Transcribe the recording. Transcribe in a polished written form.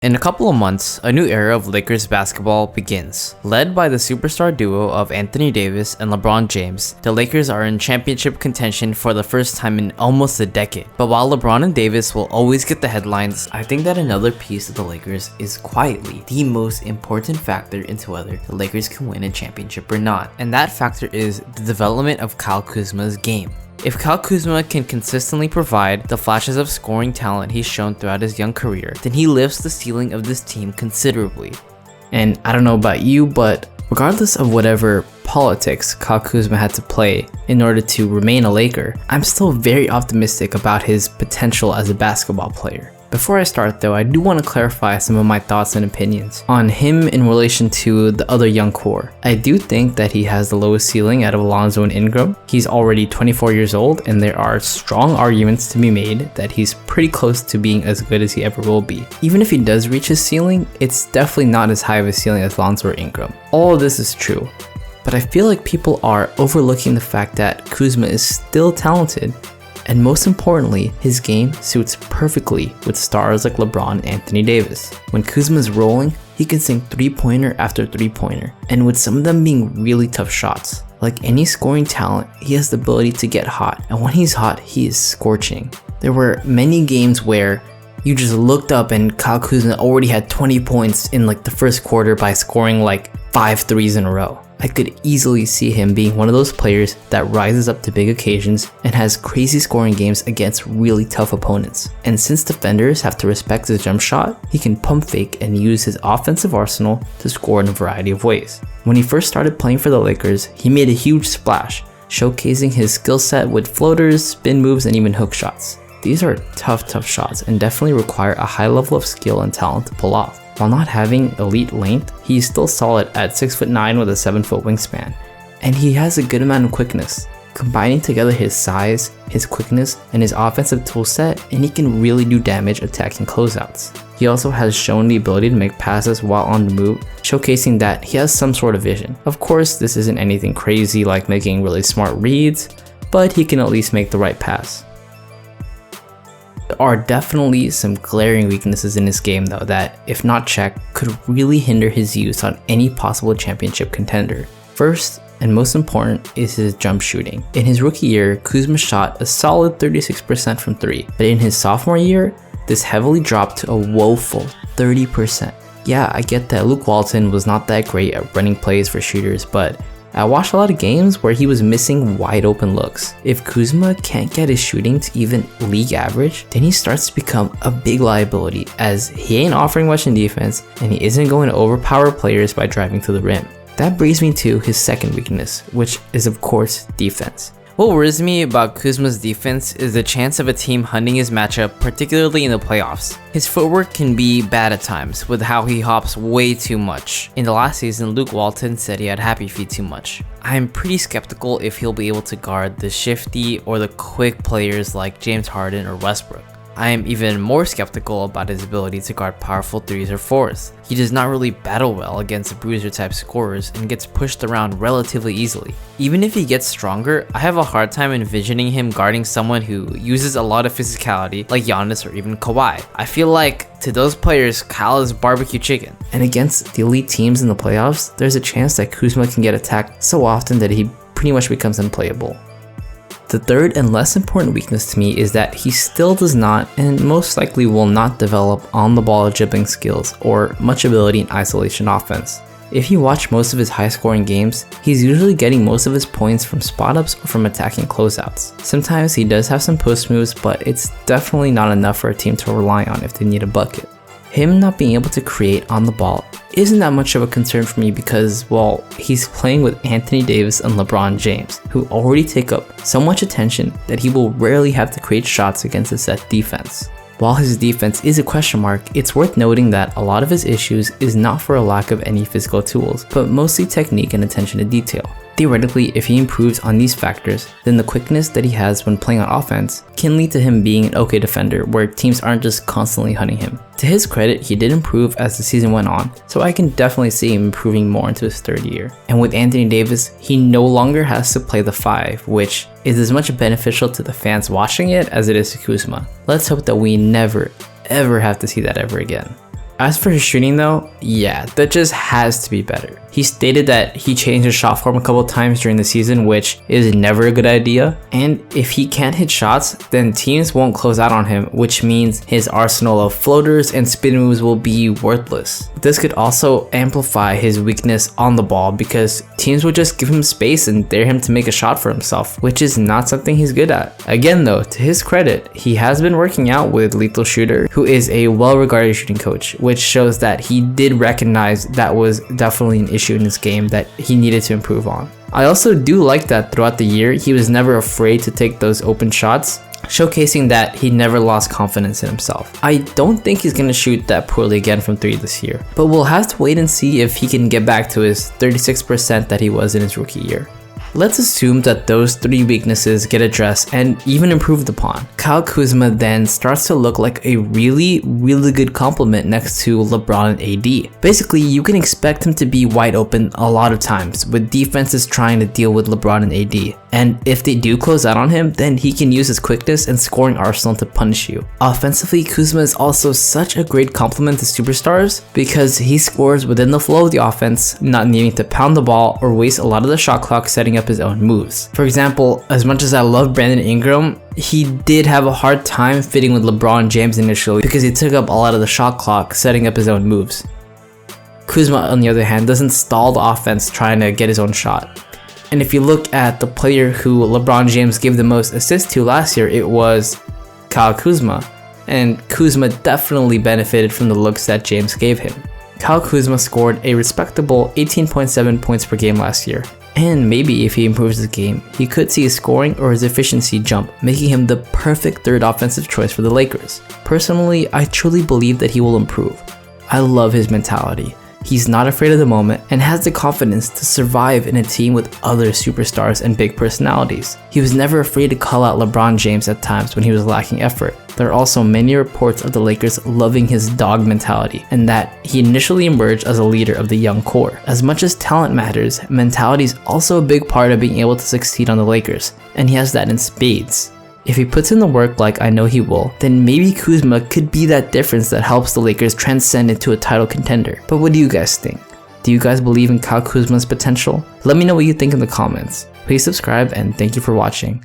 In a couple of months, a new era of Lakers basketball begins. Led by the superstar duo of Anthony Davis and LeBron James, the Lakers are in championship contention for the first time in almost a decade. But while LeBron and Davis will always get the headlines, I think that another piece of the Lakers is quietly the most important factor into whether the Lakers can win a championship or not. And that factor is the development of Kyle Kuzma's game. If Kyle Kuzma can consistently provide the flashes of scoring talent he's shown throughout his young career, then he lifts the ceiling of this team considerably. And I don't know about you, but regardless of whatever politics Kyle Kuzma had to play in order to remain a Laker, I'm still very optimistic about his potential as a basketball player. Before I start though, I do want to clarify some of my thoughts and opinions on him in relation to the other young core. I do think that he has the lowest ceiling out of Alonzo and Ingram. He's already 24 years old and there are strong arguments to be made that he's pretty close to being as good as he ever will be. Even if he does reach his ceiling, it's definitely not as high of a ceiling as Alonzo or Ingram. All of this is true, but I feel like people are overlooking the fact that Kuzma is still talented. And most importantly, his game suits perfectly with stars like LeBron and Anthony Davis. When Kuzma's rolling, he can sink three-pointer after three-pointer, and with some of them being really tough shots. Like any scoring talent, he has the ability to get hot, and when he's hot, he is scorching. There were many games where you just looked up and Kyle Kuzma already had 20 points in like the first quarter by scoring like 5 threes in a row. I could easily see him being one of those players that rises up to big occasions and has crazy scoring games against really tough opponents. And since defenders have to respect his jump shot, he can pump fake and use his offensive arsenal to score in a variety of ways. When he first started playing for the Lakers, he made a huge splash, showcasing his skill set with floaters, spin moves, and even hook shots. These are tough shots and definitely require a high level of skill and talent to pull off. While not having elite length, he's still solid at 6'9" with a 7-foot wingspan, and he has a good amount of quickness. Combining together his size, his quickness, and his offensive tool set, and he can really do damage attacking closeouts. He also has shown the ability to make passes while on the move, showcasing that he has some sort of vision. Of course, this isn't anything crazy like making really smart reads, but he can at least make the right pass. There are definitely some glaring weaknesses in his game though that, if not checked, could really hinder his use on any possible championship contender. First, and most important, is his jump shooting. In his rookie year, Kuzma shot a solid 36% from 3, but in his sophomore year, this heavily dropped to a woeful 30%. Yeah, I get that Luke Walton was not that great at running plays for shooters, but I watched a lot of games where he was missing wide open looks. If Kuzma can't get his shooting to even league average, then he starts to become a big liability as he ain't offering much in defense and he isn't going to overpower players by driving to the rim. That brings me to his second weakness, which is of course defense. What worries me about Kuzma's defense is the chance of a team hunting his matchup, particularly in the playoffs. His footwork can be bad at times with how he hops way too much. In the last season, Luke Walton said he had happy feet too much. I am pretty skeptical if he'll be able to guard the shifty or the quick players like James Harden or Westbrook. I am even more skeptical about his ability to guard powerful 3s or 4s. He does not really battle well against bruiser type scorers and gets pushed around relatively easily. Even if he gets stronger, I have a hard time envisioning him guarding someone who uses a lot of physicality like Giannis or even Kawhi. I feel like to those players, Kyle is barbecue chicken. And against the elite teams in the playoffs, there's a chance that Kuzma can get attacked so often that he pretty much becomes unplayable. The third and less important weakness to me is that he still does not, and most likely will not, develop on-the-ball dribbling skills or much ability in isolation offense. If you watch most of his high-scoring games, he's usually getting most of his points from spot-ups or from attacking closeouts. Sometimes he does have some post moves, but it's definitely not enough for a team to rely on if they need a bucket. Him not being able to create on the ball isn't that much of a concern for me because, well, he's playing with Anthony Davis and LeBron James, who already take up so much attention that he will rarely have to create shots against a set defense. While his defense is a question mark, it's worth noting that a lot of his issues is not for a lack of any physical tools, but mostly technique and attention to detail. Theoretically, if he improves on these factors, then the quickness that he has when playing on offense can lead to him being an okay defender where teams aren't just constantly hunting him. To his credit, he did improve as the season went on, so I can definitely see him improving more into his third year. And with Anthony Davis, he no longer has to play the 5, which is as much beneficial to the fans watching it as it is to Kuzma. Let's hope that we never, ever have to see that ever again. As for his shooting though, yeah, that just has to be better. He stated that he changed his shot form a couple times during the season, which is never a good idea. And if he can't hit shots, then teams won't close out on him, which means his arsenal of floaters and spin moves will be worthless. This could also amplify his weakness on the ball because teams will just give him space and dare him to make a shot for himself, which is not something he's good at. Again though, to his credit, he has been working out with Lethal Shooter, who is a well-regarded shooting coach, which shows that he did recognize that was definitely an issue in his game that he needed to improve on. I also do like that throughout the year, he was never afraid to take those open shots, showcasing that he never lost confidence in himself. I don't think he's going to shoot that poorly again from 3 this year, but we'll have to wait and see if he can get back to his 36% that he was in his rookie year. Let's assume that those 3 weaknesses get addressed and even improved upon. Kyle Kuzma then starts to look like a really good complement next to LeBron and AD. Basically, you can expect him to be wide open a lot of times, with defenses trying to deal with LeBron and AD. And if they do close out on him, then he can use his quickness and scoring arsenal to punish you. Offensively, Kuzma is also such a great complement to superstars because he scores within the flow of the offense, not needing to pound the ball or waste a lot of the shot clock setting up his own moves. For example, as much as I love Brandon Ingram, he did have a hard time fitting with LeBron James initially because he took up a lot of the shot clock setting up his own moves. Kuzma, on the other hand, doesn't stall the offense trying to get his own shot. And if you look at the player who LeBron James gave the most assists to last year, it was Kyle Kuzma. And Kuzma definitely benefited from the looks that James gave him. Kyle Kuzma scored a respectable 18.7 points per game last year. And maybe if he improves his game, he could see his scoring or his efficiency jump, making him the perfect third offensive choice for the Lakers. Personally, I truly believe that he will improve. I love his mentality. He's not afraid of the moment and has the confidence to survive in a team with other superstars and big personalities. He was never afraid to call out LeBron James at times when he was lacking effort. There are also many reports of the Lakers loving his dog mentality and that he initially emerged as a leader of the young core. As much as talent matters, mentality is also a big part of being able to succeed on the Lakers, and he has that in spades. If he puts in the work like I know he will, then maybe Kuzma could be that difference that helps the Lakers transcend into a title contender. But what do you guys think? Do you guys believe in Kyle Kuzma's potential? Let me know what you think in the comments. Please subscribe and thank you for watching.